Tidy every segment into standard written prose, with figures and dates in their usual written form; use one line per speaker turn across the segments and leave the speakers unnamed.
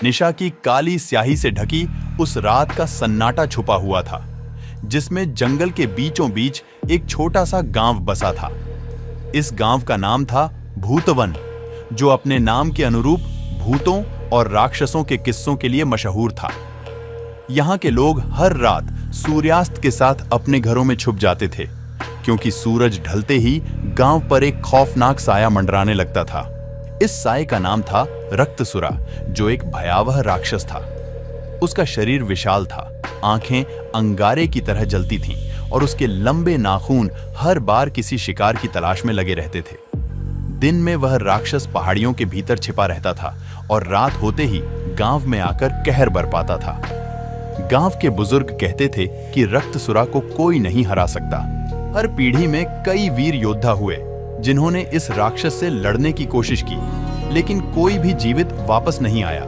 निशा की काली स्याही से ढकी उस रात का सन्नाटा छुपा हुआ था, जिसमें जंगल के बीचों बीच एक छोटा सा गांव बसा था। इस गांव का नाम था भूतवन, जो अपने नाम के अनुरूप भूतों और राक्षसों के किस्सों के लिए मशहूर था। यहाँ के लोग हर रात सूर्यास्त के साथ अपने घरों में छुप जाते थे, क्योंकि सूरज ढलते ही गांव पर एक खौफनाक साया मंडराने लगता था। इस साये का नाम था रक्तसुरा, जो एक भयावह राक्षस था। उसका शरीर विशाल था, आंखें अंगारे की तरह जलती थीं और उसके लंबे नाखून हर बार किसी शिकार की तलाश में लगे रहते थे। दिन में वह राक्षस पहाड़ियों के भीतर छिपा रहता था और रात होते ही गांव में आकर कहर बरपाता था। गांव के बुजुर्ग कहते थे कि रक्तसुरा को कोई नहीं हरा सकता। हर पीढ़ी में कई वीर योद्धा हुए जिन्होंने इस राक्षस से लड़ने की कोशिश की, लेकिन कोई भी जीवित वापस नहीं आया।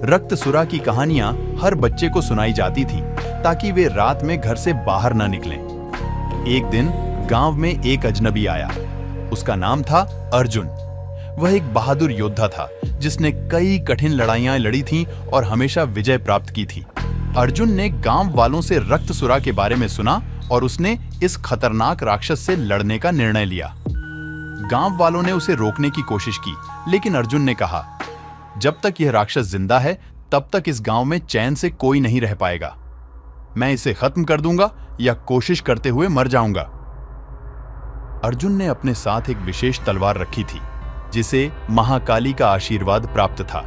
रक्तसुरा की कहानियां हर बच्चे को सुनाई जाती थीं, ताकि वे रात में घर से बाहर न निकलें। एक दिन गांव में एक अजनबी आया। उसका नाम था अर्जुन। वह एक बहादुर योद्धा था, जिसने कई कठिन लड़ाइयां लड़ी थीं और हमेशा विजय प्राप्त की थी। अर्जुन ने गांव वालों से रक्तसुरा के बारे में सुना और उसने इस खतरनाक राक्षस से लड़ने का निर्णय लिया। गांव वालों ने उसे रोकने की कोशिश की, लेकिन अर्जुन ने कहा, जब तक यह राक्षस जिंदा है तब तक इस गांव में चैन से कोई नहीं रह पाएगा। मैं इसे खत्म कर दूंगा या कोशिश करते हुए मर जाऊंगा। अर्जुन ने अपने साथ एक विशेष तलवार रखी थी, जिसे महाकाली का आशीर्वाद प्राप्त था।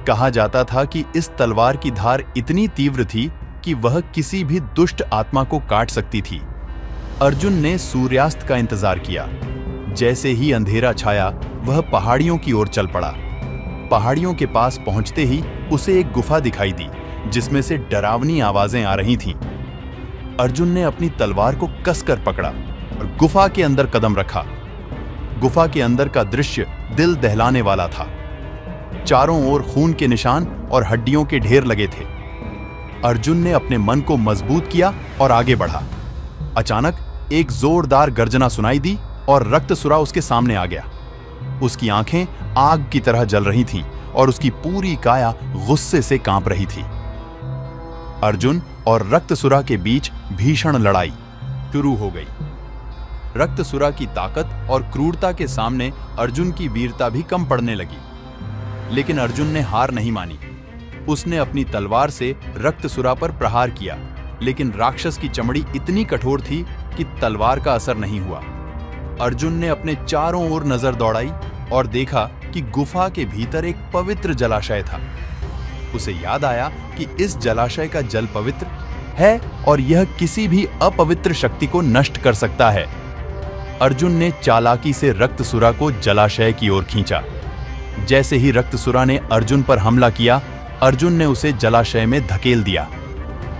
कहा जाता था कि इस तलवार की धार इतनी तीव्र थी कि वह किसी भी दुष्ट आत्मा को काट सकती थी। अर्जुन ने सूर्यास्त का इंतजार किया। जैसे ही अंधेरा छाया, वह पहाड़ियों की ओर चल पड़ा। पहाड़ियों के पास पहुंचते ही उसे एक गुफा दिखाई दी, जिसमें से डरावनी आवाजें आ रही थीं। अर्जुन ने अपनी तलवार को कसकर पकड़ा और गुफा के अंदर कदम रखा। गुफा के अंदर का दृश्य दिल दहलाने वाला था। चारों ओर खून के निशान और हड्डियों के ढेर लगे थे। अर्जुन ने अपने मन को मजबूत किया और आगे बढ़ा। अचानक एक जोरदार गर्जना सुनाई दी और रक्तसुरा उसके सामने आ गया। उसकी आंखें आग की तरह जल रही थीं और उसकी पूरी काया गुस्से से कांप रही थी। अर्जुन और रक्तसुरा के बीच भीषण लड़ाई शुरू हो गई। रक्तसुरा की ताकत और क्रूरता के सामने अर्जुन की वीरता भी कम पड़ने लगी, लेकिन अर्जुन ने हार नहीं मानी। उसने अपनी तलवार से रक्तसुरा पर प्रहार किया, लेकिन राक्षस की चमड़ी इतनी कठोर थी कि तलवार का असर नहीं हुआ। अर्जुन ने अपने चारों ओर नजर दौड़ाई और देखा कि गुफा के भीतर एक पवित्र जलाशय था। उसे याद आया कि इस जलाशय का जल पवित्र है और यह किसी भी अपवित्र शक्ति को नष्ट कर सकता है। अर्जुन ने चालाकी से रक्तसुरा को जलाशय की ओर खींचा। जैसे ही रक्तसुरा ने अर्जुन पर हमला किया, अर्जुन ने उसे जलाशय में धकेल दिया।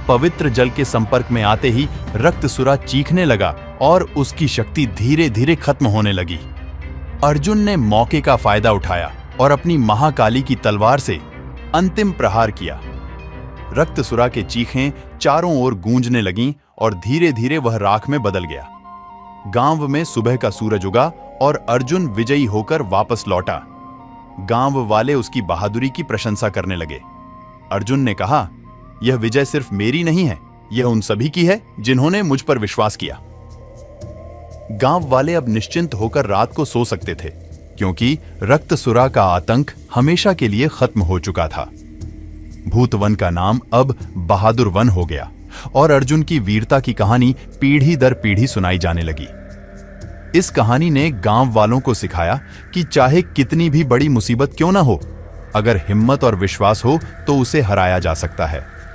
पवित्र जल के संपर्क में आते ही रक्तसुरा चीखने लगा और उसकी शक्ति धीरे धीरे खत्म होने लगी। अर्जुन ने मौके का फायदा उठाया और अपनी महाकाली की तलवार से अंतिम प्रहार किया। रक्तसुरा के चीखें चारों ओर गूंजने लगीं और धीरे धीरे वह राख में बदल गया। गांव में सुबह का सूरज उगा और अर्जुन विजयी होकर वापस लौटा। गांव वाले उसकी बहादुरी की प्रशंसा करने लगे। अर्जुन ने कहा, यह विजय सिर्फ मेरी नहीं है, यह उन सभी की है जिन्होंने मुझ पर विश्वास किया। गांव वाले अब निश्चिंत होकर रात को सो सकते थे, क्योंकि रक्तसुरा का आतंक हमेशा के लिए खत्म हो चुका था। भूतवन का नाम अब बहादुर वन हो गया और अर्जुन की वीरता की कहानी पीढ़ी दर पीढ़ी सुनाई जाने लगी। इस कहानी ने गांव वालों को सिखाया कि चाहे कितनी भी बड़ी मुसीबत क्यों ना हो, अगर हिम्मत और विश्वास हो तो उसे हराया जा सकता है।